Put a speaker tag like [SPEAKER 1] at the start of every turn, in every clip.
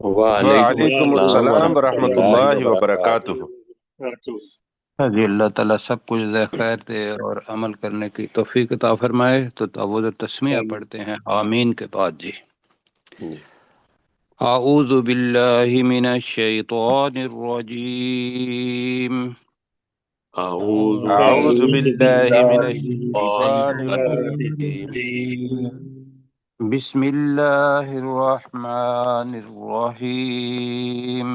[SPEAKER 1] وعلیکم
[SPEAKER 2] وعلیکم
[SPEAKER 1] السلام
[SPEAKER 2] السلام
[SPEAKER 1] ورحمۃ
[SPEAKER 2] ورحمۃ
[SPEAKER 1] اللہ
[SPEAKER 2] اللہ
[SPEAKER 1] وبرکاتہ۔
[SPEAKER 2] وبرکاتہ۔
[SPEAKER 3] جی اللہ تعالیٰ سب کچھ ذی خیر دے اور عمل کرنے کی توفیق عطا فرمائے۔ تو تعوذ تسمیہ پڑھتے ہیں آمین کے بعد جی۔
[SPEAKER 1] جی
[SPEAKER 3] اعوذ باللہ من الشیطان الرجیم،
[SPEAKER 1] اعوذ
[SPEAKER 2] اعوذ باللہ من
[SPEAKER 1] بالشیطان
[SPEAKER 2] الشیطان
[SPEAKER 1] الرجیم۔
[SPEAKER 2] الرجیم۔
[SPEAKER 3] بسم اللہ الرحمن الرحیم۔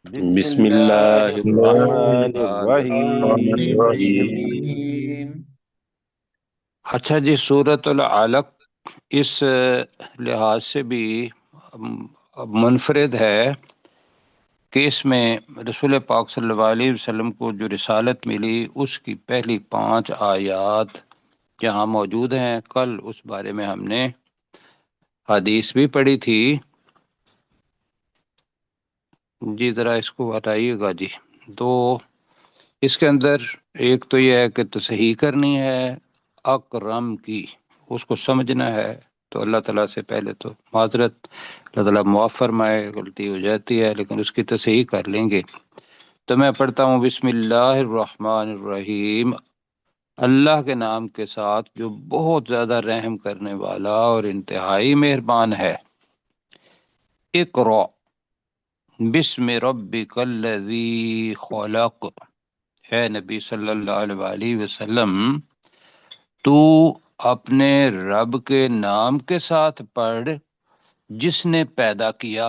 [SPEAKER 2] بسم
[SPEAKER 1] بسم
[SPEAKER 2] اللہ
[SPEAKER 1] اللہ
[SPEAKER 2] الرحمن
[SPEAKER 1] الرحمن
[SPEAKER 2] الرحیم۔
[SPEAKER 1] الرحیم۔
[SPEAKER 3] اچھا جی، سورۃ العلق اس لحاظ سے بھی منفرد ہے کہ اس میں رسول پاک صلی اللہ علیہ وسلم کو جو رسالت ملی اس کی پہلی 5 آیات جہاں موجود ہیں۔ کل اس بارے میں ہم نے حدیث بھی پڑھی تھی جی، ذرا اس کو ہٹائیے گا جی۔ تو اس کے اندر ایک تو یہ ہے کہ تصحیح کرنی ہے اکرم کی، اس کو سمجھنا ہے۔ تو اللہ تعالیٰ سے پہلے تو معذرت، اللہ تعالیٰ معاف فرمائے، غلطی ہو جاتی ہے لیکن اس کی تصحیح کر لیں گے۔ تو میں پڑھتا ہوں بسم اللہ الرحمن الرحیم، اللہ کے نام کے ساتھ جو بہت زیادہ رحم کرنے والا اور انتہائی مہربان ہے۔ اقرأ بسم ربک الذی خلق، اے نبی صلی اللہ علیہ وآلہ وسلم تو اپنے رب کے نام کے ساتھ پڑھ جس نے پیدا کیا۔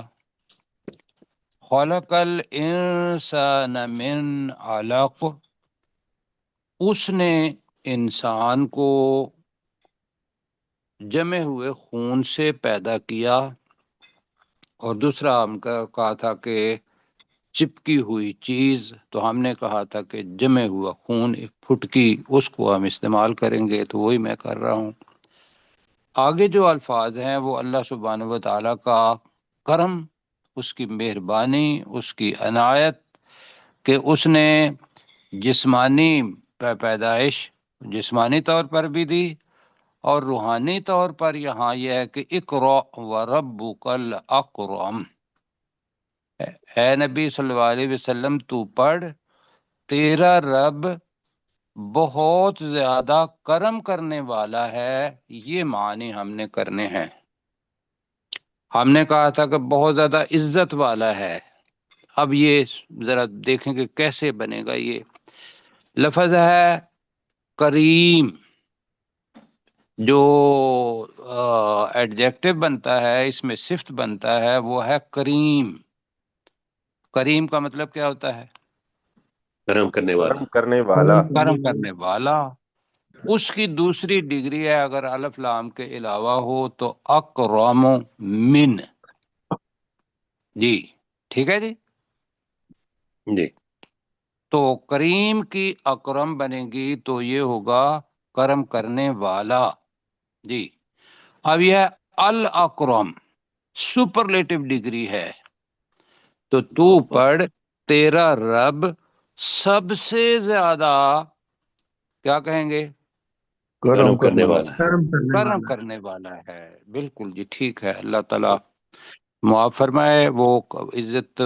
[SPEAKER 3] خلق الانسان من علق، اس نے انسان کو جمے ہوئے خون سے پیدا کیا۔ اور دوسرا ہم کا کہا تھا کہ چپکی ہوئی چیز، تو ہم نے کہا تھا کہ جمے ہوا خون، ایک پھٹکی، اس کو ہم استعمال کریں گے، تو وہی میں کر رہا ہوں۔ آگے جو الفاظ ہیں وہ اللہ سبحانہ و تعالیٰ کا کرم، اس کی مہربانی، اس کی عنایت کہ اس نے جسمانی پیدائش جسمانی طور پر بھی دی، اور روحانی طور پر یہاں یہ ہے کہ اقرأ وربک الاکرم، اے نبی صلی اللہ علیہ وسلم تو پڑھ، تیرا رب بہت زیادہ کرم کرنے والا ہے۔ یہ معنی ہم نے کرنے ہیں۔ ہم نے کہا تھا کہ بہت زیادہ عزت والا ہے۔ اب یہ ذرا دیکھیں کہ کیسے بنے گا۔ یہ لفظ ہے کریم، جو ایڈجیکٹو بنتا ہے، اس میں صفت بنتا ہے، وہ ہے کریم۔ کریم کا مطلب کیا ہوتا ہے؟
[SPEAKER 1] کرم کرنے والا۔
[SPEAKER 2] کرم کرنے والا۔
[SPEAKER 3] کرم کرنے والا۔ اس کی دوسری ڈگری ہے اگر الف لام کے علاوہ ہو تو اکرم من، جی ٹھیک ہے جی۔
[SPEAKER 1] جی
[SPEAKER 3] تو کریم کی اکرم بنے گی تو یہ ہوگا کرم کرنے والا جی۔ اب یہ الاکرم سپرلیٹو ڈگری ہے، تو پڑھ تیرا رب سب سے زیادہ کیا کہیں گے؟
[SPEAKER 1] کرم کرنے والا ہے۔
[SPEAKER 3] کرم کرنے والا ہے۔ بالکل جی، ٹھیک ہے۔ اللہ تعالیٰ معاف فرمائے۔ وہ عزت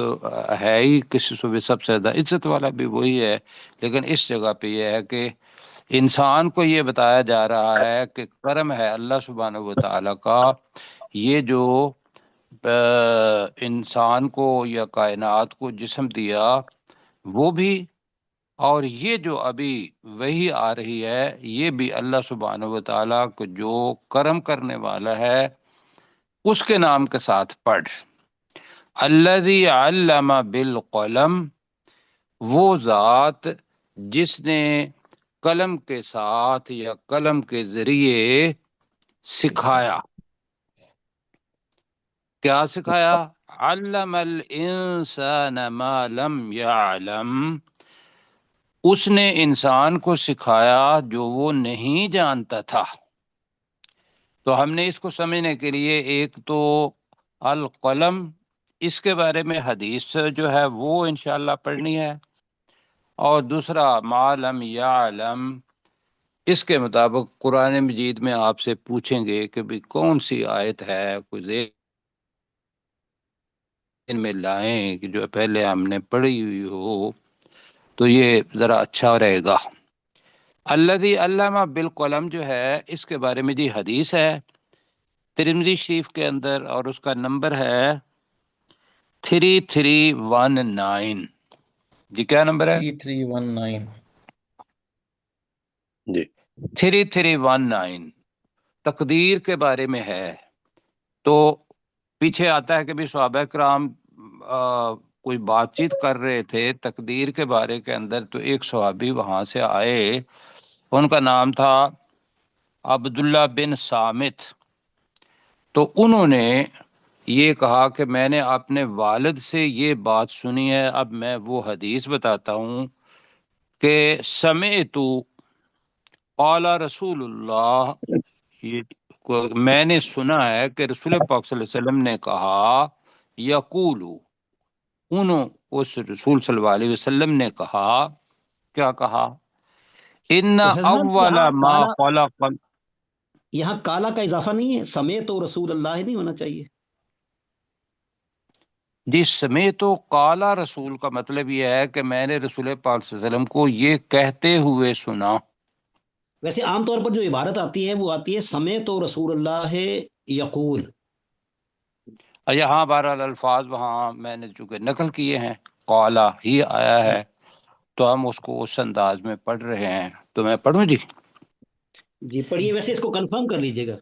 [SPEAKER 3] ہے ہی، کسی سے بھی سب سے زیادہ عزت والا بھی وہی ہے، لیکن اس جگہ پہ یہ ہے کہ انسان کو یہ بتایا جا رہا ہے کہ کرم ہے اللہ سبحانہ و تعالیٰ کا، یہ جو انسان کو یا کائنات کو جسم دیا وہ بھی، اور یہ جو ابھی وہی آ رہی ہے یہ بھی اللہ سبحانہ و تعالیٰ کو جو کرم کرنے والا ہے اس کے نام کے ساتھ پڑھ۔ الذی علم بالقلم، وہ ذات جس نے قلم کے ساتھ یا قلم کے ذریعے سکھایا۔ کیا سکھایا؟ علم الانسان ما لم يعلم، اس نے انسان کو سکھایا جو وہ نہیں جانتا تھا۔ تو ہم نے اس کو سمجھنے کے لیے ایک تو القلم، اس کے بارے میں حدیث جو ہے وہ انشاءاللہ پڑھنی ہے، اور دوسرا ما لم یعلم، اس کے مطابق قرآن مجید میں آپ سے پوچھیں گے کہ بھی کون سی آیت ہے، کوئی میں لائیں کہ جو پہلے ہم نے پڑھی ہوئی ہو تو یہ ذرا اچھا رہے گا۔ الذی علم بالقلم جو ہے اس کے بارے میں جی حدیث ہے ترمذی شریف کے اندر، اور اس کا نمبر ہے 3319۔ جی کیا نمبر ہے؟
[SPEAKER 4] 3319
[SPEAKER 1] جی
[SPEAKER 3] 3319 تقدیر کے بارے میں ہے۔ تو پیچھے آتا ہے کہ بھی صحابہ کرام کوئی بات چیت کر رہے تھے تقدیر کے بارے کے اندر، تو ایک صحابی وہاں سے آئے، ان کا نام تھا عبداللہ بن سامت۔ تو انہوں نے یہ کہا کہ میں نے اپنے والد سے یہ بات سنی ہے۔ اب میں وہ حدیث بتاتا ہوں کہ سمعت قال رسول اللہ، میں نے سنا ہے کہ رسول پاک صلی اللہ علیہ وسلم نے کہا، یقول، انہوں اس رسول صلی اللہ علیہ وسلم نے کہا، کیا کہا؟ ان
[SPEAKER 5] پروفیسر صاحب
[SPEAKER 3] اول ما خلق،
[SPEAKER 5] یہاں کالا کا اضافہ نہیں ہے، سمیت و رسول اللہ نہیں ہونا چاہیے؟
[SPEAKER 3] جس میں تو قالا رسول کا مطلب یہ ہے کہ میں نے رسول پاک صلی اللہ علیہ وسلم کو یہ کہتے ہوئے سنا۔
[SPEAKER 5] ویسے عام طور پر جو عبارت آتی ہے وہ آتی ہے سمیت و رسول اللہ یقول۔
[SPEAKER 3] یہاں بہرحال الفاظ وہاں میں نے چونکہ نقل کیے ہیں، قالا ہی آیا ہے، تو ہم اس کو اس انداز میں پڑھ رہے ہیں۔ تو میں پڑھوں جی؟
[SPEAKER 5] جی پڑھیے، ویسے اس کو کنفرم کر لیجئے گا۔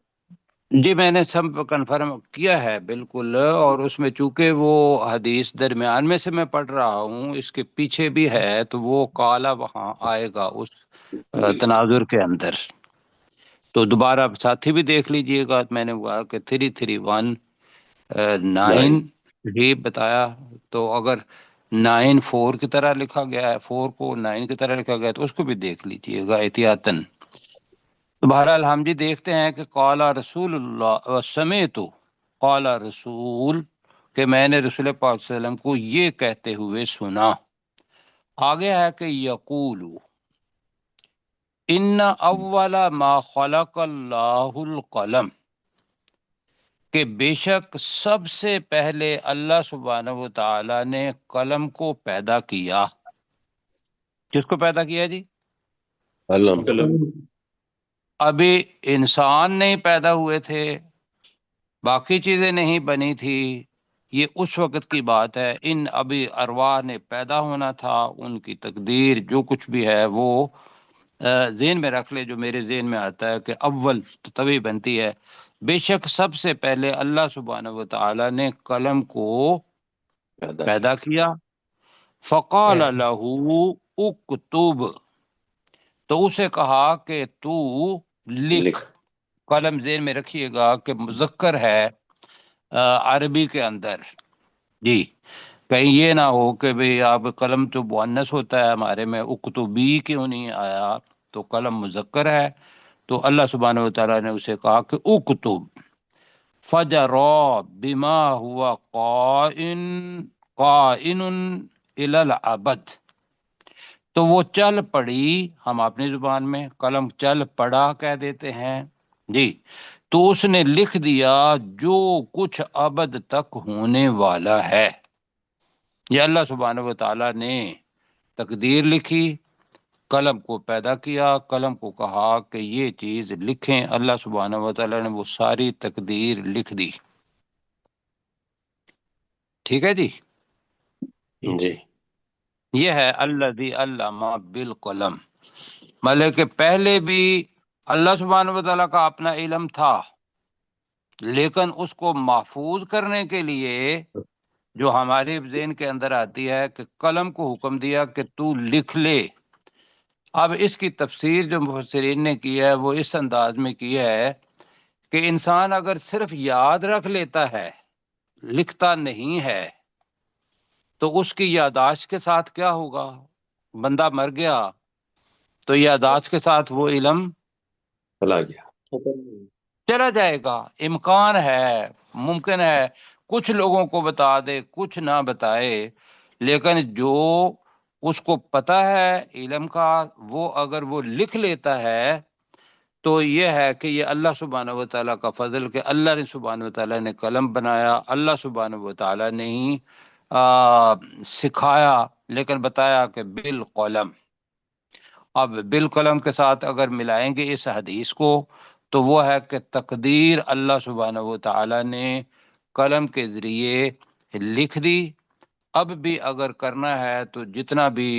[SPEAKER 3] جی میں نے سب کنفرم کیا ہے بالکل، اور اس میں چونکہ وہ حدیث درمیان میں سے میں پڑھ رہا ہوں، اس کے پیچھے بھی ہے، تو وہ قالا وہاں آئے گا اس تناظر کے اندر۔ تو دوبارہ ساتھی بھی دیکھ لیجئے گا، میں نے کہا کہ 3319 ہی بتایا، تو اگر 94 کی طرح لکھا گیا ہے، 4 کو 9 کی طرح لکھا گیا ہے، تو اس کو بھی دیکھ لیجئے گا احتیاطاً۔ تو بہرحال ہم جی دیکھتے ہیں کہ قال رسول اللہ سمیت، قال رسول کہ میں نے رسول پاک صلی اللہ علیہ وسلم کو یہ کہتے ہوئے سنا۔ آگے ہے کہ یقول ان اول ما خلق اللہ القلم، کہ بے شک سب سے پہلے اللہ سبحانہ و تعالی نے قلم کو پیدا کیا۔ کس کو پیدا کیا جی؟
[SPEAKER 1] قلم۔
[SPEAKER 3] ابھی انسان نہیں پیدا ہوئے تھے، باقی چیزیں نہیں بنی تھی، یہ اس وقت کی بات ہے۔ ان ابھی ارواح نے پیدا ہونا تھا، ان کی تقدیر جو کچھ بھی ہے وہ ذہن میں رکھ لے، جو میرے ذہن میں آتا ہے کہ اول تو تبھی بنتی ہے۔ بے شک سب سے پہلے اللہ سبحانہ و تعالی نے قلم کو پیدا کیا۔ فقال له اکتب، تو اسے کہا کہ تو لکھ۔ قلم ذہن میں رکھیے گا کہ مذکر ہے عربی کے اندر جی، کہیں یہ نہ ہو کہ بھئی آپ قلم تو مؤنث ہوتا ہے ہمارے میں، اکتبی کیوں نہیں آیا؟ تو قلم مذکر ہے، تو اللہ سبحانہ و تعالیٰ نے اسے کہا کہ اکتب فجرا بما ہوا قائن الی الابد، تو وہ چل پڑی، ہم اپنی زبان میں قلم چل پڑا کہہ دیتے ہیں جی، تو اس نے لکھ دیا جو کچھ ابد تک ہونے والا ہے۔ یہ اللہ سبحانہ و تعالیٰ نے تقدیر لکھی، قلم کو پیدا کیا، قلم کو کہا کہ یہ چیز لکھیں، اللہ سبحانہ و تعالیٰ نے وہ ساری تقدیر لکھ دی۔ ٹھیک ہے جی؟
[SPEAKER 1] جی
[SPEAKER 3] یہ ہے الذی علم بالقلم، مطلب کہ پہلے بھی اللہ سبحانہ و تعالیٰ کا اپنا علم تھا، لیکن اس کو محفوظ کرنے کے لیے جو ہمارے ذہن کے اندر آتی ہے کہ قلم کو حکم دیا کہ تو لکھ لے۔ اب اس کی تفسیر جو مفسرین نے کی ہے وہ اس انداز میں کی ہے کہ انسان اگر صرف یاد رکھ لیتا ہے، لکھتا نہیں ہے، تو اس کی یادداشت کے ساتھ کیا ہوگا؟ بندہ مر گیا تو یادداشت کے ساتھ وہ علم
[SPEAKER 1] چلا گیا،
[SPEAKER 3] چلا جائے گا۔ امکان ہے، ممکن ہے کچھ لوگوں کو بتا دے، کچھ نہ بتائے، لیکن جو اس کو پتہ ہے علم کا، وہ اگر وہ لکھ لیتا ہے تو یہ ہے کہ یہ اللہ سبحانہ و تعالیٰ کا فضل کہ اللہ نے سبحانہ و تعالیٰ نے قلم بنایا، اللہ سبحانہ و تعالیٰ نے ہی سکھایا، لیکن بتایا کہ بالقلم۔ اب بالقلم کے ساتھ اگر ملائیں گے اس حدیث کو تو وہ ہے کہ تقدیر اللہ سبحانہ و تعالیٰ نے قلم کے ذریعے لکھ دی۔ اب بھی اگر کرنا ہے تو جتنا بھی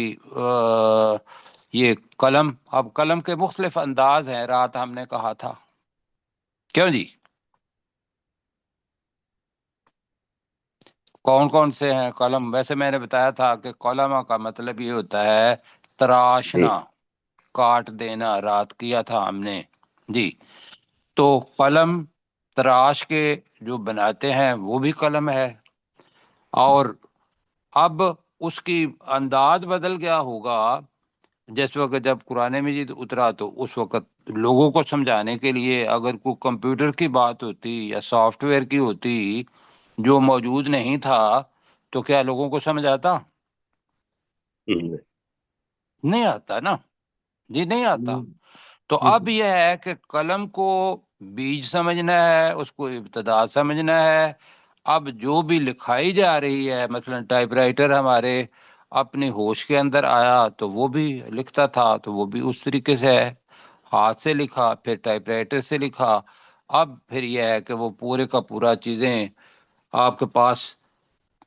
[SPEAKER 3] یہ قلم، اب قلم کے مختلف انداز ہیں، رات ہم نے کہا تھا، کیوں جی؟ کون کون سے ہیں قلم؟ ویسے میں نے بتایا تھا کہ قلم کا مطلب یہ ہوتا ہے تراشنا، کاٹ دینا، رات کیا تھا ہم نے جی۔ تو قلم تراش کے جو بناتے ہیں وہ بھی قلم ہے، اور اب اس کی انداز بدل گیا ہوگا۔ جس وقت جب قرآن مجید اترا تو اس وقت لوگوں کو سمجھانے کے لیے اگر کوئی کمپیوٹر کی بات ہوتی یا سافٹ ویئر کی ہوتی جو موجود نہیں تھا تو کیا لوگوں کو سمجھ آتا؟ نہیں آتا نا جی، نہیں آتا۔ تو اب یہ ہے کہ قلم کو بیج سمجھنا ہے، اس کو ابتدا سمجھنا ہے۔ اب جو بھی لکھائی جا رہی ہے، مثلا ٹائپ رائٹر ہمارے اپنی ہوش کے اندر آیا تو وہ بھی لکھتا تھا، تو وہ بھی اس طریقے سے ہے، ہاتھ سے لکھا، پھر ٹائپ رائٹر سے لکھا۔ اب پھر یہ ہے کہ وہ پورے کا پورا چیزیں آپ کے پاس،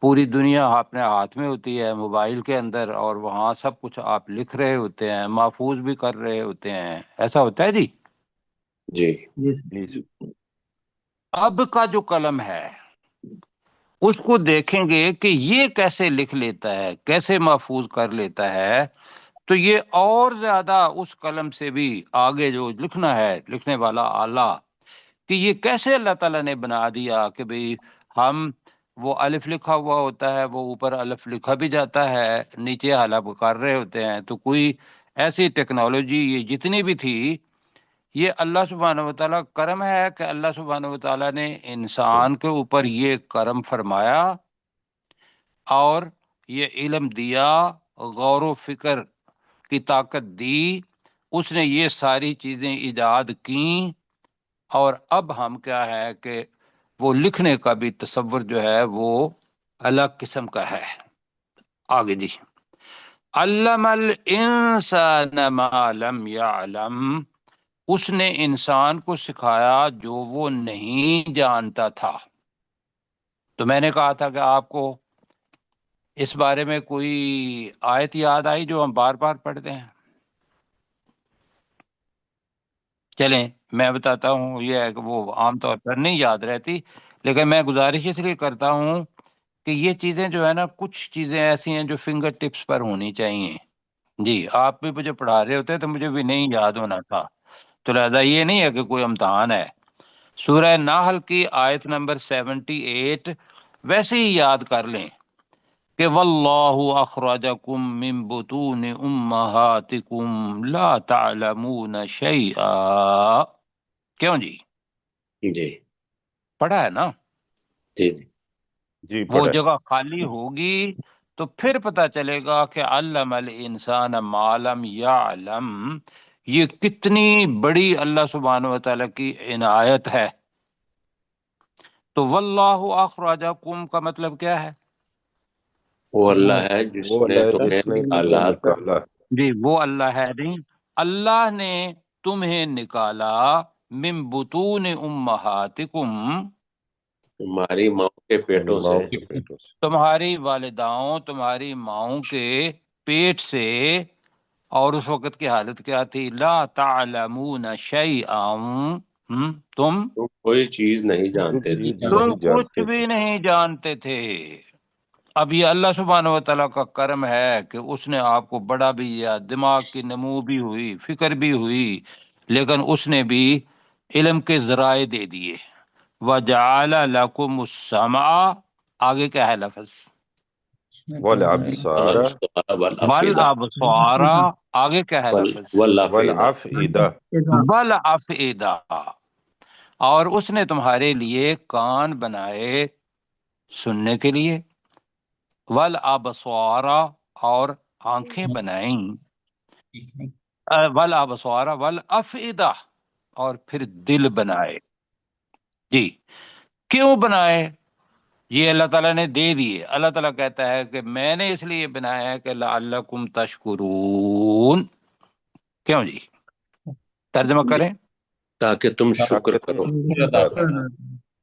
[SPEAKER 3] پوری دنیا اپنے ہاتھ میں ہوتی ہے موبائل کے اندر، اور وہاں سب کچھ آپ لکھ رہے ہوتے ہیں، محفوظ بھی کر رہے ہوتے ہیں۔ ایسا ہوتا ہے جی؟
[SPEAKER 1] جی
[SPEAKER 3] اب کا جو قلم ہے اس کو دیکھیں گے کہ یہ کیسے لکھ لیتا ہے، کیسے محفوظ کر لیتا ہے، تو یہ اور زیادہ اس قلم سے بھی آگے جو لکھنا ہے، لکھنے والا آلہ، کہ یہ کیسے اللہ تعالیٰ نے بنا دیا کہ بھئی ہم وہ الف لکھا ہوا ہوتا ہے، وہ اوپر الف لکھا بھی جاتا ہے، نیچے حلف کر رہے ہوتے ہیں۔ تو کوئی ایسی ٹیکنالوجی یہ جتنی بھی تھی، یہ اللہ سبحانہ و تعالیٰ کرم ہے کہ اللہ سبحانہ و تعالیٰ نے انسان کے اوپر یہ کرم فرمایا اور یہ علم دیا، غور و فکر کی طاقت دی، اس نے یہ ساری چیزیں ایجاد کیں، اور اب ہم کیا ہے کہ وہ لکھنے کا بھی تصور جو ہے وہ الگ قسم کا ہے۔ آگے جی، علم الانسان ما لم یعلم، اس نے انسان کو سکھایا جو وہ نہیں جانتا تھا۔ تو میں نے کہا تھا کہ آپ کو اس بارے میں کوئی آیت یاد آئی جو ہم بار بار پڑھتے ہیں؟ چلیں میں بتاتا ہوں، یہ ہے کہ وہ عام طور پر نہیں یاد رہتی، لیکن میں گزارش اس لیے کرتا ہوں کہ یہ چیزیں جو ہے نا، کچھ چیزیں ایسی ہیں جو فنگر ٹپس پر ہونی چاہیے جی۔ آپ بھی مجھے پڑھا رہے ہوتے تو مجھے بھی نہیں یاد ہونا تھا، تو لہذا یہ نہیں ہے کہ کوئی امتحان ہے۔ سورہ نحل کی آیت نمبر 78 ویسے ہی یاد کر لیں کہ واللہ اخرجکم من بطون امہاتکم لا تعلمون شیئا، کیوں جی؟
[SPEAKER 1] جی
[SPEAKER 3] پڑھا ہے نا؟
[SPEAKER 1] جی
[SPEAKER 2] جی
[SPEAKER 3] وہ
[SPEAKER 2] پڑھے۔
[SPEAKER 3] جگہ خالی ہوگی تو پھر پتہ چلے گا کہ علم الانسان ما لم یعلم، یہ کتنی بڑی اللہ سبحانہ و تعالیٰ کی عنایت ہے۔ تو واللہ اخرجکم کا مطلب کیا ہے؟
[SPEAKER 1] وہ اللہ ہے جس
[SPEAKER 2] وہ
[SPEAKER 1] نے
[SPEAKER 2] اللہ ہے
[SPEAKER 1] تمہیں
[SPEAKER 2] جس نے
[SPEAKER 1] نکالا
[SPEAKER 2] نکالا۔
[SPEAKER 3] جی وہ اللہ ہے نہیں، اللہ نے تمہیں نکالا من بطون امہاتکم،
[SPEAKER 1] تمہاری ماں کے پیٹوں سے،
[SPEAKER 2] ماؤں کے پیٹوں سے۔
[SPEAKER 3] تمہاری والداؤں، تمہاری ماؤں کے پیٹ سے، اور اس وقت کی حالت کیا تھی؟ لا تعلمون شیئا، تم
[SPEAKER 1] تم کوئی چیز نہیں جانتے تھے۔
[SPEAKER 3] تم کچھ بھی نہیں جانتے تھے۔ اب یہ اللہ سبحانہ و تعالیٰ کا کرم ہے کہ اس نے آپ کو بڑا بھی دیا، دماغ کی نمو بھی ہوئی، فکر بھی ہوئی، لیکن اس نے بھی علم کے ذرائع دے دیے۔ وَجَعَلَ لَكُمُ السَّمْعَ، آگے کیا ہے لفظ؟
[SPEAKER 2] والابصار
[SPEAKER 3] وَالْأَبْصَارَ، آگے کیا ہے لفظ؟
[SPEAKER 2] والافئدہ،
[SPEAKER 3] وَالْأَفْئِدَةَ، اور اس نے تمہارے لیے کان بنائے سننے کے لیے، والابصار، اور آنکھیں بنائیں، والابصار والافئدہ، اور پھر دل بنائے. جی کیوں بنائے؟ یہ اللہ تعالیٰ نے دے دیے. اللہ تعالیٰ کہتا ہے کہ میں نے اس لیے بنایا ہے کہ لعلکم تشکرون. کیوں جی؟ ترجمہ کریں.
[SPEAKER 1] تاکہ تم شکر کرو.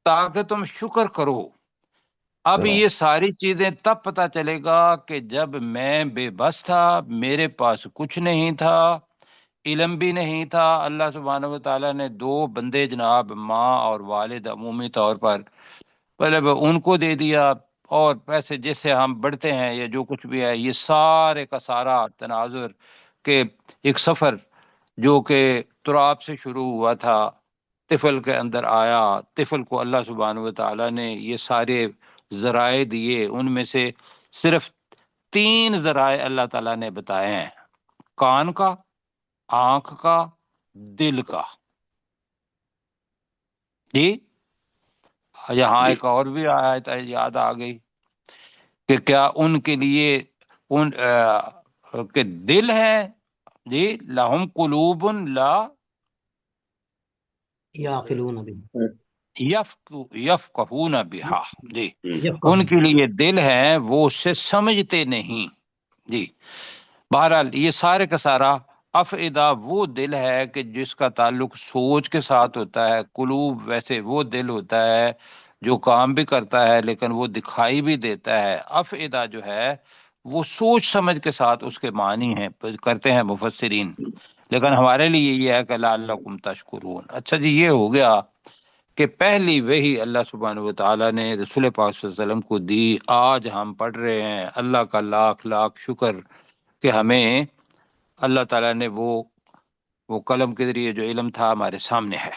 [SPEAKER 3] تاکہ تم شکر کرو. اب یہ ساری چیزیں تب پتہ چلے گا کہ جب میں بے بس تھا، میرے پاس کچھ نہیں تھا، علم بھی نہیں تھا. اللہ سبحانہ و تعالیٰ نے دو بندے جناب ماں اور والد عمومی طور پر مطلب ان کو دے دیا، اور پیسے جس سے ہم بڑھتے ہیں یا جو کچھ بھی ہے، یہ سارے کا سارا تناظر کہ ایک سفر جو کہ تراب سے شروع ہوا تھا، طفل کے اندر آیا. طفل کو اللہ سبحانہ و تعالیٰ نے یہ سارے ذرائع دیے. ان میں سے صرف 3 ذرائع اللہ تعالیٰ نے بتائے ہیں: کان کا، آنکھ کا، دل کا. جی یہاں
[SPEAKER 1] جی
[SPEAKER 3] ایک اور بھی آیت یاد آ گئی کہ کیا ان کے لیے ان کہ دل ہے. جی لہم قلوب لا
[SPEAKER 5] یعقلون بہ
[SPEAKER 3] یفقہون بہا. جی
[SPEAKER 5] یفقہون.
[SPEAKER 3] ان کے لیے دل ہے، وہ اس سے سمجھتے نہیں. جی بہرحال یہ سارے کا سارا افئدہ وہ دل ہے کہ جس کا تعلق سوچ کے ساتھ ہوتا ہے. قلوب ویسے وہ دل ہوتا ہے جو کام بھی کرتا ہے لیکن وہ دکھائی بھی دیتا ہے. افئدہ جو ہے وہ سوچ سمجھ کے ساتھ اس کے معنی ہیں کرتے ہیں مفسرین، لیکن ہمارے لیے یہ ہے کہ لعلکم تشکرون. اچھا جی، یہ ہو گیا کہ پہلی وحی اللہ سبحانہ و تعالیٰ نے رسول پاک صلی اللہ علیہ وسلم کو دی. آج ہم پڑھ رہے ہیں. اللہ کا لاکھ لاکھ شکر کہ ہمیں اللہ تعالیٰ نے وہ قلم کے ذریعے جو علم تھا ہمارے سامنے ہے.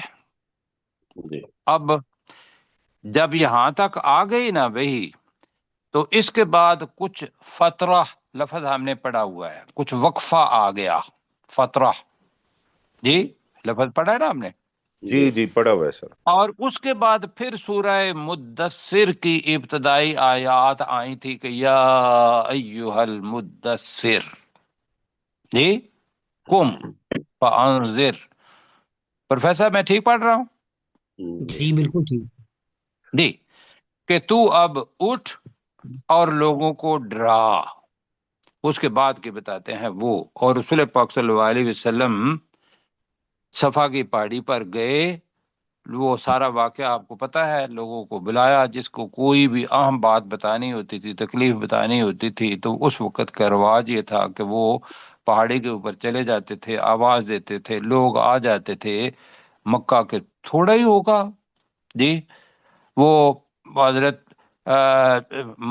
[SPEAKER 1] جی
[SPEAKER 3] اب جب یہاں تک آ گئی نا وحی، تو اس کے بعد کچھ فترہ لفظ ہم نے پڑھا ہوا ہے، کچھ وقفہ آ گیا. فترہ جی لفظ پڑھا ہے نا ہم نے.
[SPEAKER 2] جی جی پڑھا ہوا ہے سر.
[SPEAKER 3] اور اس کے بعد پھر سورہ مدثر کی ابتدائی آیات آئی تھی کہ یا ایہا المدثر. جی قم فانذر. پروفیسر میں ٹھیک پڑھ رہا ہوں؟
[SPEAKER 5] جی بالکل ٹھیک.
[SPEAKER 3] جی کہ تو اب اٹھ اور لوگوں کو ڈرا. اس کے بعد کے بتاتے ہیں وہ. اور رسول پاک صلی اللہ علیہ وسلم صفا کی پہاڑی پر گئے. وہ سارا واقعہ آپ کو پتہ ہے. لوگوں کو بلایا، جس کو کوئی بھی اہم بات بتانی ہوتی تھی، تکلیف بتانی ہوتی تھی، تو اس وقت کا رواج یہ تھا کہ وہ پہاڑی کے اوپر چلے جاتے تھے، آواز دیتے تھے، لوگ آ جاتے تھے. مکہ کے تھوڑا ہی ہوگا جی وہ حضرت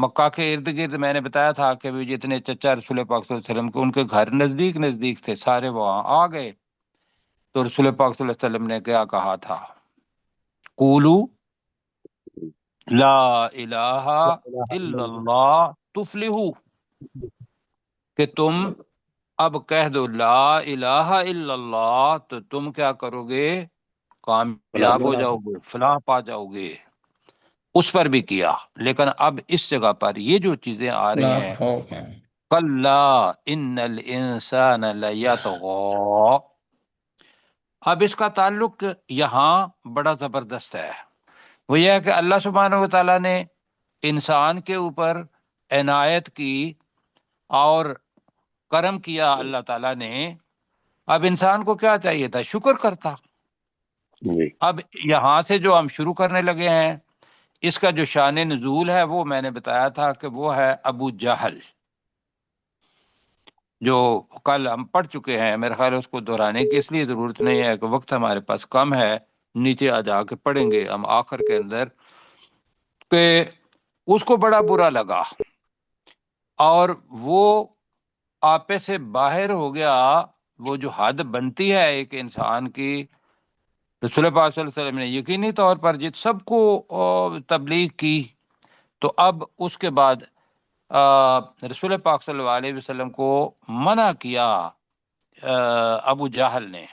[SPEAKER 3] مکہ کے ارد گرد میں نے بتایا تھا کہ بھی جتنے چچا رسول پاک صلی اللہ علیہ وسلم کے ان کے گھر نزدیک نزدیک تھے، سارے وہاں آ گئے. تو رسول پاک صلی اللہ علیہ وسلم نے کیا کہا تھا؟ قولو لا الہ الا اللہ تفلحو. کہ تم اب کہہ دو لا الہ الا اللہ تو تم کیا کرو گے؟ کامیاب ہو جاؤ گے، فلاح پا جاؤ گے. اس پر بھی کیا. لیکن اب اس جگہ پر یہ جو چیزیں آ رہی ہیں، کلا ان الانسان لیطغی. اب اس کا تعلق یہاں بڑا زبردست ہے. وہ یہ ہے کہ اللہ سبحانہ و تعالیٰ نے انسان کے اوپر عنایت کی اور کرم کیا. اللہ تعالیٰ نے اب انسان کو کیا چاہیے تھا؟ شکر کرتا.
[SPEAKER 1] جی
[SPEAKER 3] اب یہاں سے جو ہم شروع کرنے لگے ہیں، اس کا جو شان نزول ہے وہ میں نے بتایا تھا کہ وہ ہے ابو جہل، جو کل ہم پڑھ چکے ہیں. میرے خیال ہے اس کو دہرانے کی اس لیے ضرورت نہیں ہے کہ وقت ہمارے پاس کم ہے. نیچے آ جا کے پڑھیں گے ہم آخر کے اندر کہ اس کو بڑا برا لگا اور وہ آپے سے باہر ہو گیا. وہ جو حد بنتی ہے ایک انسان کی، رسول پاک صلی اللہ علیہ وسلم نے یقینی طور پر جت سب کو تبلیغ کی. تو اب اس کے بعد رسول پاک صلی اللہ علیہ وسلم کو منع کیا ابو جہل نے.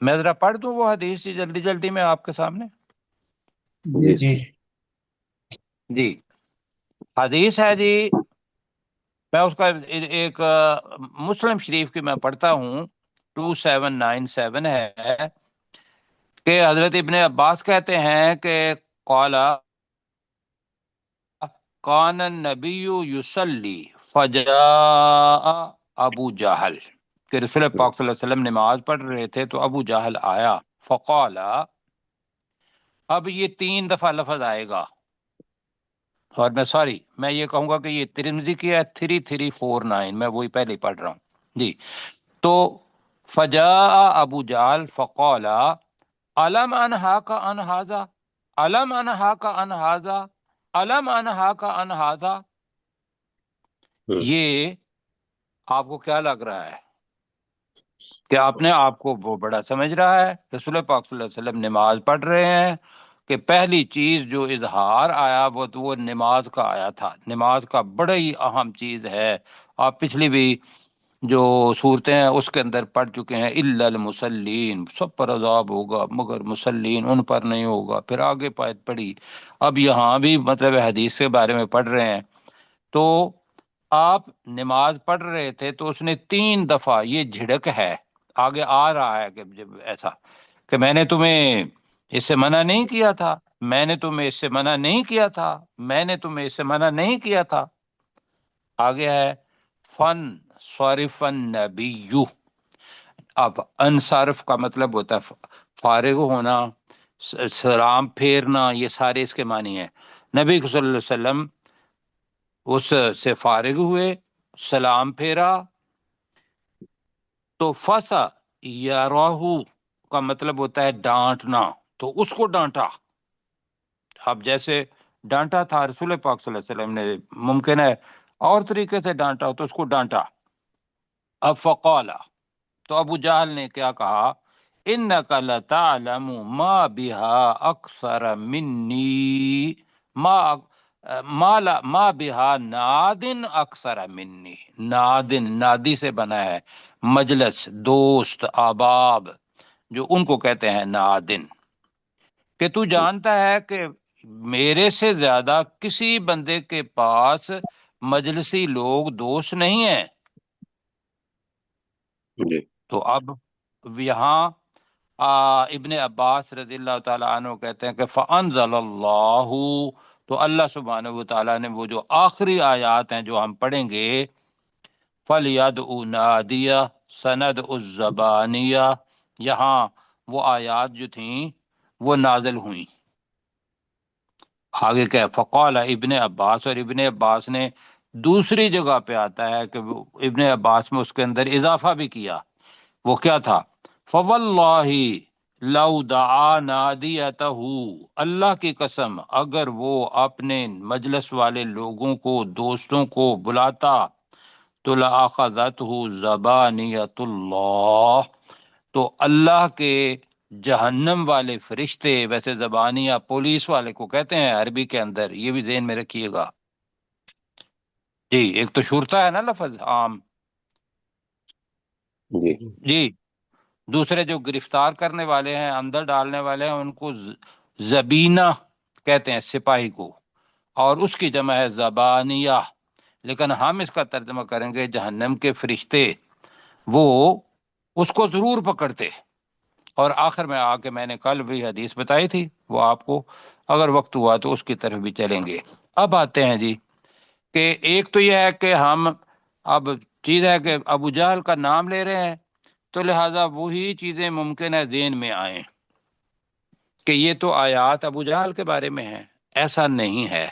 [SPEAKER 3] میں ذرا پڑھ دوں وہ حدیث جلدی جلدی میں آپ کے سامنے.
[SPEAKER 1] جی
[SPEAKER 3] جی حدیث ہے جی، میں اس کا ایک مسلم شریف کی میں پڑھتا ہوں. 2797 ہے کہ حضرت ابن عباس کہتے ہیں کہ قال کان النبی یصلی فجاء ابو جہل، کہ رسول پاک صلی اللہ علیہ وسلم نماز پڑھ رہے تھے تو ابو جہل آیا، فقال، اب یہ 3 دفعہ لفظ آئے گا، اور میں یہ کہوں گا کہ یہ ترمذی کی ہے 3349، میں وہی پہلے پڑھ رہا ہوں جی۔ تو فجاء ابو جہل فقال علم انہا کا ان ھذا، علم انہا کا ان ھذا، علم انہا کا ان ھذا، یہ آپ کو کیا لگ رہا ہے کہ اپنے آپ کو وہ بڑا سمجھ رہا ہے؟ رسول پاک صلی اللہ علیہ وسلم نماز پڑھ رہے ہیں کہ پہلی چیز جو اظہار آیا وہ نماز کا آیا تھا، نماز کا بڑا ہی اہم چیز ہے۔ آپ پچھلی بھی جو صورتیں ہیں اس کے اندر پڑھ چکے ہیں، الا المصلین، سب پر عذاب ہوگا مگر مصلین، ان پر نہیں ہوگا۔ پھر آگے پایت پڑھی، اب یہاں بھی مطلب حدیث کے بارے میں پڑھ رہے ہیں۔ تو آپ نماز پڑھ رہے تھے تو اس نے 3 دفعہ یہ جھڑک ہے، آگے آ رہا ہے کہ جب ایسا کہ میں نے تمہیں اس سے منع نہیں کیا تھا، میں نے تمہیں اس سے منع نہیں کیا تھا، میں نے تمہیں اس سے منع نہیں کیا تھا۔ آگے ہے فن صارف النبی، اب انصرف کا مطلب ہوتا ہے فارغ ہونا، سلام پھیرنا، یہ سارے اس کے معنی ہیں۔ نبی صلی اللہ علیہ وسلم اس سے فارغ ہوئے، سلام پھیرا، تو فسا یا راہو کا مطلب ہوتا ہے ڈانٹنا، تو اس کو ڈانٹا۔ اب جیسے ڈانٹا تھا رسول پاک صلی اللہ علیہ وسلم نے، ممکن ہے اور طریقے سے ڈانٹا ہو، تو اس کو ڈانٹا۔ اب فقالا، تو ابو جہل نے کیا کہا، انک لتعلم ما بها اکثر منی، ما بها نادن اکثر منی، نادن نادی سے بنا ہے، مجلس، دوست، احباب، جو ان کو کہتے ہیں نادن، کہ تو جانتا ہے کہ میرے سے زیادہ کسی بندے کے پاس مجلسی لوگ دوست نہیں ہیں۔ تو اب یہاں ابن عباس رضی اللہ تعالیٰ عنہ کہتے ہیں کہ فَأَنزَلَ اللَّهُ، تو اللہ سبحانہ وتعالیٰ نے وہ جو آخری آیات ہیں جو ہم پڑھیں گے، فَلْيَدْعُ نَادِيَهْ سَنَدْعُ الزَّبَانِيَةَ، یہاں وہ آیات جو تھیں وہ نازل ہوئیں۔ آگے کیا فقال ابن عباس، اور ابن عباس نے دوسری جگہ پہ آتا ہے کہ ابن عباس میں اس کے اندر اضافہ بھی کیا، وہ کیا تھا، فواللہ لو دعا نادیتہ، اللہ کی قسم اگر وہ اپنے مجلس والے لوگوں کو، دوستوں کو بلاتا، تو لأخذتہ زبانیۃ اللہ، تو اللہ کے جہنم والے فرشتے، ویسے زبانیہ پولیس والے کو کہتے ہیں عربی کے اندر، یہ بھی ذہن میں رکھیے گا جی۔ ایک تو شرطہ ہے نا لفظ عام جی، دوسرے جو گرفتار کرنے والے ہیں، اندر ڈالنے والے ہیں، ان کو زبینہ کہتے ہیں، سپاہی کو، اور اس کی جمع ہے زبانیہ، لیکن ہم اس کا ترجمہ کریں گے جہنم کے فرشتے، وہ اس کو ضرور پکڑتے۔ اور آخر میں آ کے میں نے کل بھی حدیث بتائی تھی، وہ آپ کو اگر وقت ہوا تو اس کی طرف بھی چلیں گے۔ اب آتے ہیں جی کہ ایک تو یہ ہے کہ ہم اب چیز ہے کہ ابو جہل کا نام لے رہے ہیں، تو لہٰذا وہی چیزیں ممکن ہے ذہن میں آئیں کہ یہ تو آیات ابو جہل کے بارے میں ہیں، ایسا نہیں ہے۔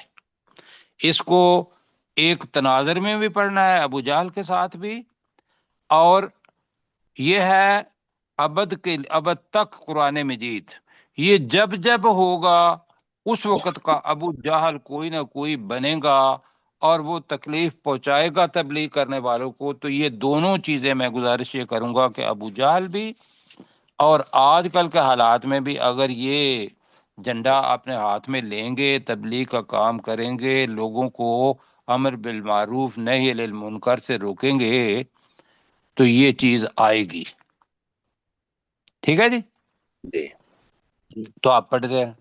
[SPEAKER 3] اس کو ایک تناظر میں بھی پڑھنا ہے ابو جہل کے ساتھ بھی، اور یہ ہے ابد تک قرآن مجید، یہ جب جب ہوگا اس وقت کا ابو جہل کوئی نہ کوئی بنے گا اور وہ تکلیف پہنچائے گا تبلیغ کرنے والوں کو۔ تو یہ دونوں چیزیں میں گزارش یہ کروں گا کہ ابو جہل بھی اور آج کل کے حالات میں بھی اگر یہ جھنڈا اپنے ہاتھ میں لیں گے، تبلیغ کا کام کریں گے، لوگوں کو امر بالمعروف نہی عن المنکر سے روکیں گے، تو یہ چیز آئے گی۔ ٹھیک ہے جی، تو آپ پڑھتے ہیں۔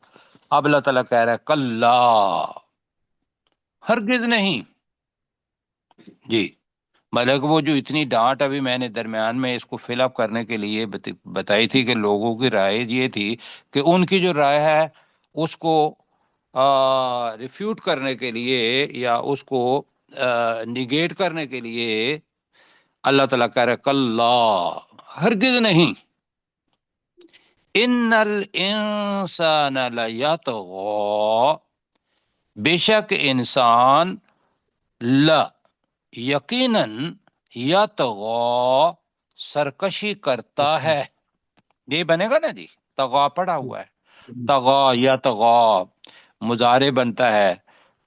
[SPEAKER 3] اب اللہ تعالیٰ کہہ رہا ہے کلا، ہرگز نہیں جی، مطلب وہ جو اتنی ڈانٹ ابھی میں نے درمیان میں اس کو فل اپ کرنے کے لیے بتائی تھی کہ لوگوں کی رائے یہ تھی کہ ان کی جو رائے ہے اس کو ریفیوٹ کرنے کے لیے یا اس کو نگیٹ کرنے کے لیے اللہ تعالیٰ کہہ رہا ہے کلا، ہرگز نہیں، ان الانسان لیطغی، بے شک انسان، لا، یقیناً، یطغی، سرکشی کرتا ہے، یہ بنے گا نا جی، طغا پڑا ہوا ہے، طغا یا طغا مضارع بنتا ہے،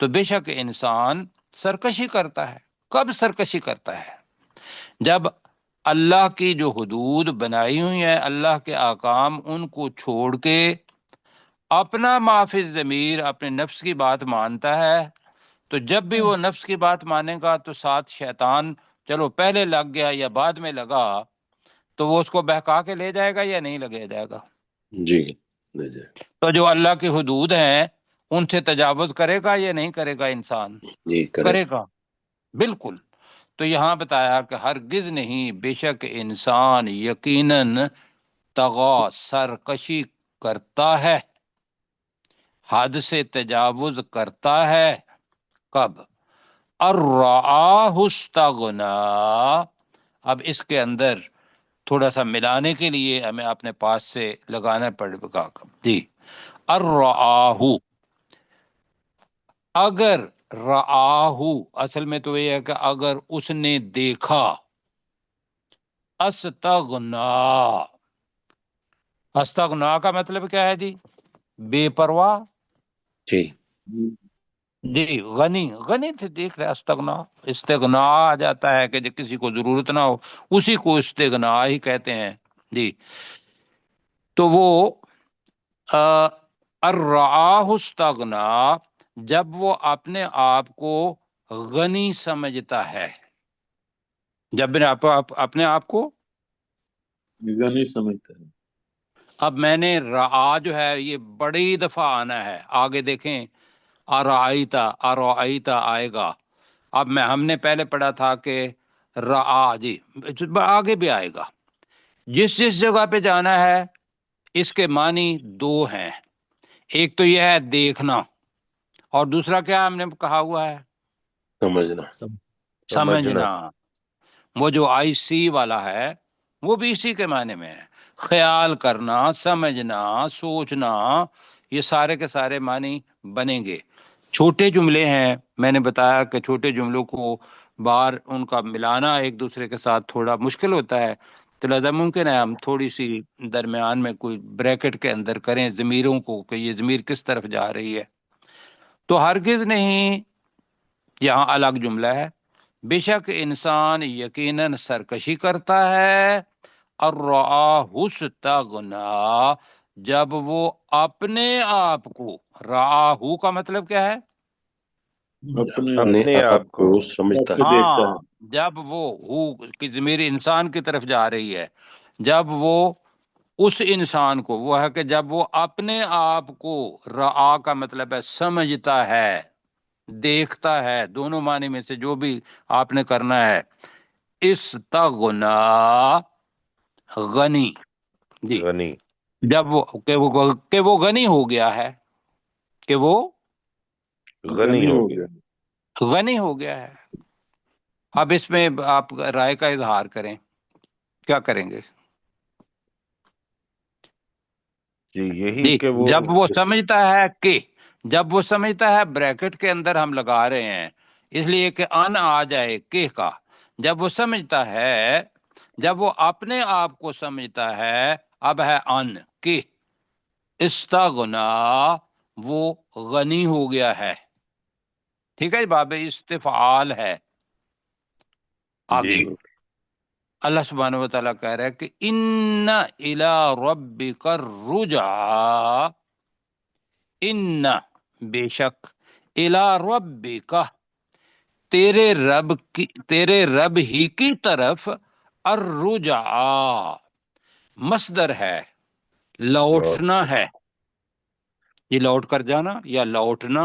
[SPEAKER 3] تو بے شک انسان سرکشی کرتا ہے۔ کب سرکشی کرتا ہے؟ جب اللہ کی جو حدود بنائی ہوئی ہیں، اللہ کے احکام، ان کو چھوڑ کے اپنا معافی ضمیر اپنے نفس کی بات مانتا ہے، تو جب بھی وہ نفس کی بات مانے گا تو ساتھ شیطان چلو پہلے لگ گیا یا بعد میں لگا، تو وہ اس کو بہکا کے لے جائے گا یا نہیں لگے جائے گا؟
[SPEAKER 1] جی لے جائے،
[SPEAKER 3] تو جو اللہ کی حدود ہیں ان سے تجاوز کرے گا یا نہیں کرے گا انسان؟
[SPEAKER 1] جی
[SPEAKER 3] کرے گا، بالکل۔ تو یہاں بتایا کہ ہرگز نہیں، بے شک انسان یقیناً طغا، سرکشی کرتا ہے، حد سے تجاوز کرتا ہے۔ کب؟ الرآہ استغنا، اب اس کے اندر تھوڑا سا ملانے کے لیے ہمیں اپنے پاس سے لگانا پڑے گا جی، الرآہ، اگر رآہ، اصل میں تو یہ ہے کہ اگر اس نے دیکھا، استغنا، استغنا کا مطلب کیا ہے جی؟ بے پرواہ،
[SPEAKER 1] جی
[SPEAKER 3] جی، غنی، غنی تھے، دیکھ رہے استغنا، استغنا آ جاتا ہے کہ جب کسی کو ضرورت نہ ہو اسی کو استغنا ہی کہتے ہیں جی۔ تو وہ الرآہ استغنا، جب وہ اپنے آپ کو غنی سمجھتا ہے، جب اپنے آپ کو
[SPEAKER 4] نہیں سمجھتا ہے۔
[SPEAKER 3] اب میں نے رآ جو ہے یہ بڑی دفعہ آنا ہے، آگے دیکھیں، ارائیتا، ارائیتا آئے گا۔ اب ہم نے پہلے پڑھا تھا کہ رآ، جی آگے بھی آئے گا۔ جس جگہ پہ جانا ہے اس کے معنی دو ہیں، ایک تو یہ ہے دیکھنا، اور دوسرا کیا ہم نے کہا ہوا ہے؟
[SPEAKER 1] سمجھنا،
[SPEAKER 3] سمجھنا۔ وہ جو آئی سی والا ہے وہ بھی اسی کے معنی میں ہے، خیال کرنا، سمجھنا، سوچنا، یہ سارے کے سارے معنی بنیں گے۔ چھوٹے جملے ہیں، میں نے بتایا کہ چھوٹے جملوں کو بار ان کا ملانا ایک دوسرے کے ساتھ تھوڑا مشکل ہوتا ہے، تو لہذا ممکن ہے ہم تھوڑی سی درمیان میں کوئی بریکٹ کے اندر کریں ضمیروں کو کہ یہ ضمیر کس طرف جا رہی ہے۔ تو ہرگز نہیں، یہاں الگ جملہ ہے، بے شک انسان یقیناً سرکشی کرتا ہے، الرآہ استغنا، جب وہ اپنے آپ کو، رآہ کا مطلب کیا ہے؟
[SPEAKER 1] اپنے آپ کو سمجھتا ہے،
[SPEAKER 3] ہاں، جب وہ ہو کہ ضمیر انسان کی طرف جا رہی ہے، جب وہ اس انسان کو، وہ ہے کہ جب وہ اپنے آپ کو، رآ کا مطلب ہے سمجھتا ہے، دیکھتا ہے، دونوں معنی میں سے جو بھی آپ نے کرنا ہے، استغنا، غنی، جی،
[SPEAKER 2] غنی،
[SPEAKER 3] جب وہ کہ وہ غنی ہو گیا ہے، کہ وہ
[SPEAKER 2] غنی ہو گیا۔
[SPEAKER 3] غنی ہو گیا ہے۔ اب اس میں آپ رائے کا اظہار کریں، کیا کریں گے؟
[SPEAKER 2] جی یہی
[SPEAKER 3] جی،
[SPEAKER 2] کہ وہ
[SPEAKER 3] جب وہ سمجھتا ہے کہ، جب وہ سمجھتا ہے، بریکٹ کے اندر ہم لگا رہے ہیں اس لیے کہ ان آ جائے کہ کا، جب وہ سمجھتا ہے، جب وہ اپنے آپ کو سمجھتا ہے، اب ہے ان کہ استغنا، وہ غنی ہو گیا ہے، ٹھیک ہے جی، باب استفعال ہے۔ آگے
[SPEAKER 2] جی
[SPEAKER 3] اللہ سبحانہ و تعالیٰ کہہ رہا ہے کہ ان الی ربک الرجعی، ان، بے شک، الی ربک، تیرے رب ہی کی طرف، الرجعی، مصدر ہے، لوٹنا ہے، یہ لوٹ کر جانا یا لوٹنا،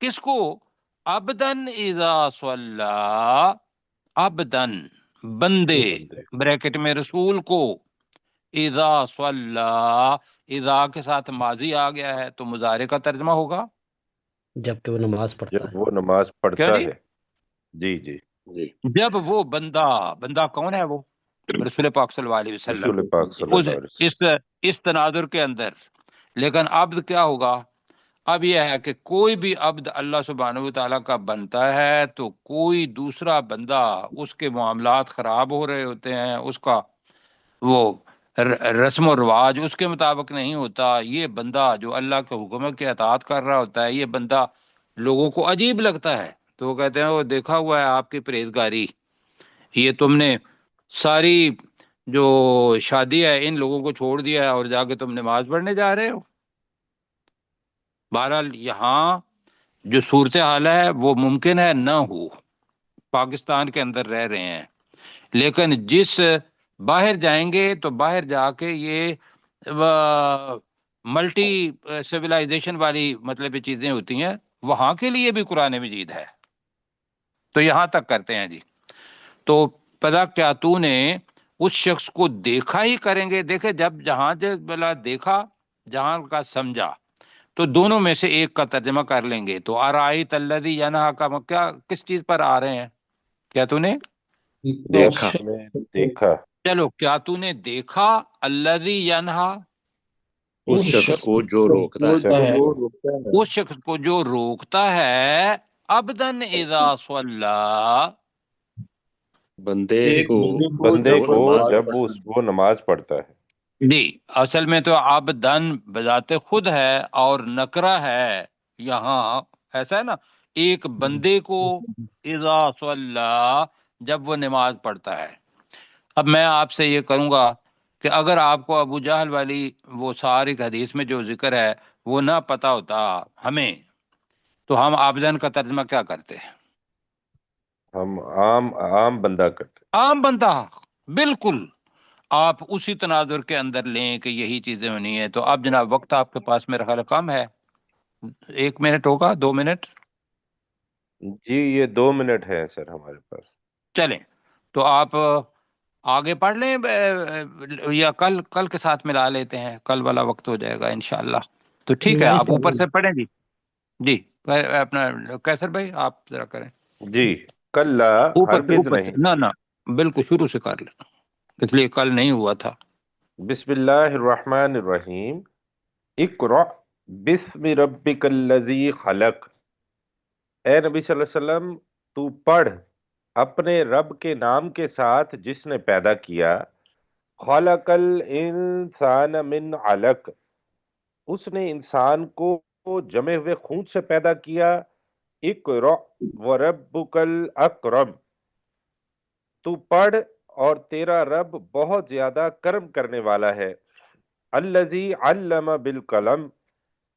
[SPEAKER 3] کس کو؟ عبدن اذا صلی، عبدن بندے،
[SPEAKER 2] بندے
[SPEAKER 3] بریکٹ میں رسول کو، اذا صلی، اذا کے ساتھ ماضی آ گیا ہے تو مضارع کا ترجمہ ہوگا
[SPEAKER 5] جبکہ وہ نماز پڑھتا
[SPEAKER 2] جب
[SPEAKER 5] ہے.
[SPEAKER 2] وہ نماز
[SPEAKER 3] کیا
[SPEAKER 2] پڑھتا
[SPEAKER 3] جی؟
[SPEAKER 2] ہے. جی جی.
[SPEAKER 1] جی
[SPEAKER 3] جب وہ بندہ، بندہ کون ہے؟ وہ رسول پاک صلی اللہ علیہ وسلم.
[SPEAKER 2] رسول پاک صلی
[SPEAKER 3] اس
[SPEAKER 2] اللہ علیہ وسلم.
[SPEAKER 3] اس تناظر کے اندر لیکن عبد کیا ہوگا؟ اب یہ ہے کہ کوئی بھی عبد اللہ سبحانہ و تعالیٰ کا بنتا ہے تو کوئی دوسرا بندہ، اس کے معاملات خراب ہو رہے ہوتے ہیں، اس کا وہ رسم و رواج اس کے مطابق نہیں ہوتا، یہ بندہ جو اللہ کے حکم کے اطاعت کر رہا ہوتا ہے، یہ بندہ لوگوں کو عجیب لگتا ہے تو وہ کہتے ہیں وہ دیکھا ہوا ہے آپ کی پرہیزگاری، یہ تم نے ساری جو شادی ہے ان لوگوں کو چھوڑ دیا ہے اور جا کے تم نماز پڑھنے جا رہے ہو. بہرحال یہاں جو صورتحال ہے وہ ممکن ہے نہ ہو، پاکستان کے اندر رہ رہے ہیں، لیکن جس باہر جائیں گے تو باہر جا کے یہ ملٹی سویلائزیشن والی مطلب یہ چیزیں ہوتی ہیں، وہاں کے لیے بھی قرآن مجید ہے. تو یہاں تک کرتے ہیں جی. تو پتا کیا تو نے اس شخص کو دیکھا ہی کریں گے، دیکھے جب جہاں بلا دیکھا جہاں کا سمجھا تو دونوں میں سے ایک کا ترجمہ کر لیں گے. تو ارائیت الذی ینہا کا کیا کس چیز پر آ رہے ہیں؟ کیا تو نے
[SPEAKER 1] دیکھا
[SPEAKER 2] نے دیکھا
[SPEAKER 3] چلو کیا تو نے دیکھا الذی ینہا،
[SPEAKER 1] اس شخص کو جو روکتا ہے،
[SPEAKER 4] بولتا ہے وہ روکتا ہے.
[SPEAKER 3] اس شخص کو جو روکتا ہے، عبدن اذا صلی،
[SPEAKER 1] بندے
[SPEAKER 4] ایک
[SPEAKER 1] کو
[SPEAKER 2] بندے
[SPEAKER 1] وہ
[SPEAKER 2] کو
[SPEAKER 1] نماز
[SPEAKER 2] جب
[SPEAKER 1] پڑھتا ہے.
[SPEAKER 2] وہ نماز پڑھتا ہے.
[SPEAKER 3] جی اصل میں تو عبدن بذات خود ہے اور نکرہ ہے یہاں، ایسا ہے نا، ایک بندے کو اذا صلی، جب وہ نماز پڑھتا ہے. اب میں آپ سے یہ کروں گا کہ اگر آپ کو ابو جہل والی وہ ساری حدیث میں جو ذکر ہے وہ نہ پتا ہوتا ہمیں، تو ہم عبدن کا ترجمہ کیا کرتے؟
[SPEAKER 2] ہم عام بندہ کرتے.
[SPEAKER 3] عام بندہ، بالکل. آپ اسی تناظر کے اندر لیں کہ یہی چیزیں ہونی ہے. تو اب جناب وقت آپ کے پاس میرا خیال کم ہے، 1 منٹ ہوگا، 2 منٹ
[SPEAKER 2] جی یہ 2 منٹ ہے سر ہمارے پاس.
[SPEAKER 3] چلیں. تو آپ آگے پڑھ لیں یا کل کے ساتھ ملا لیتے ہیں، کل والا وقت ہو جائے گا انشاءاللہ. تو ٹھیک ہے
[SPEAKER 5] ریوائز
[SPEAKER 3] آپ
[SPEAKER 5] کر
[SPEAKER 3] اوپر
[SPEAKER 5] لیں.
[SPEAKER 3] سے پڑھیں جی. جی اپنا کیسر بھائی آپ ذرا کریں
[SPEAKER 2] جی. کل ہرگز
[SPEAKER 3] اوپر سے
[SPEAKER 2] نہیں.
[SPEAKER 3] نہ بالکل شروع سے کر لیں، اس لیے کل نہیں ہوا تھا.
[SPEAKER 2] بسم اللہ الرحمن الرحیم. اقرأ بسم ربک الذی خلق. اے نبی صلی اللہ علیہ وسلم تو پڑھ اپنے رب کے نام کے ساتھ جس نے پیدا کیا. خلق الانسان من علق. اس نے انسان کو جمے ہوئے خون سے پیدا کیا. اقرأ وربک الاکرم. تو پڑھ اور تیرا رب بہت زیادہ کرم کرنے والا ہے. الذی علم بالقلم.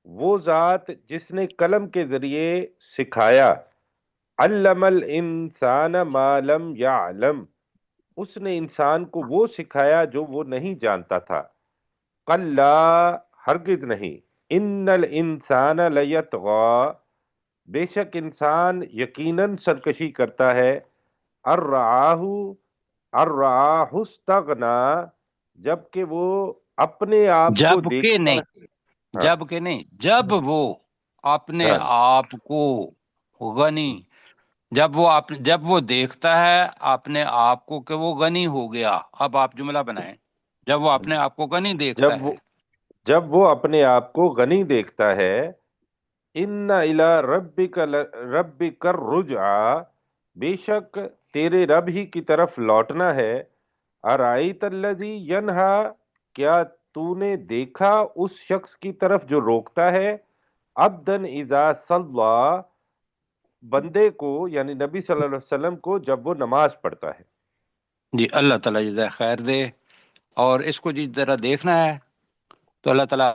[SPEAKER 2] وہ ذات جس نے قلم کے ذریعے سکھایا. علم الانسان ما لم یعلم. اس نے انسان کو وہ سکھایا جو وہ نہیں جانتا تھا. کلا ہرگز نہیں. ان الانسان لیطغی. بے شک انسان یقیناً سرکشی کرتا ہے. الرآہ استغنا. جبکہ وہ اپنے آپ کو
[SPEAKER 3] جب کہ
[SPEAKER 2] دیکھتا
[SPEAKER 3] نہیں،
[SPEAKER 2] ہے. ہاں
[SPEAKER 3] جب کہ نہیں، جب وہ اپنے
[SPEAKER 2] ہاں
[SPEAKER 3] آپ کو غنی، جب وہ دیکھتا ہے اپنے آپ کو کہ وہ غنی ہو گیا. اب آپ جملہ بنائیں، جب وہ اپنے آپ کو غنی دیکھتا ہے.
[SPEAKER 2] جب وہ اپنے آپ کو غنی دیکھتا ہے. ان الی ربک الرجعی. بے شک تیرے رب ہی کی طرف لوٹنا ہے. ارائیت الذی ینہا. کیا تو نے دیکھا اس شخص کی طرف جو روکتا ہے. عبدن اذا صلی. بندے کو یعنی نبی صلی اللہ علیہ وسلم کو جب وہ نماز پڑھتا ہے.
[SPEAKER 3] جی اللہ تعالیٰ جزائے خیر دے. اور اس کو جی ذرا دیکھنا ہے تو اللہ تعالیٰ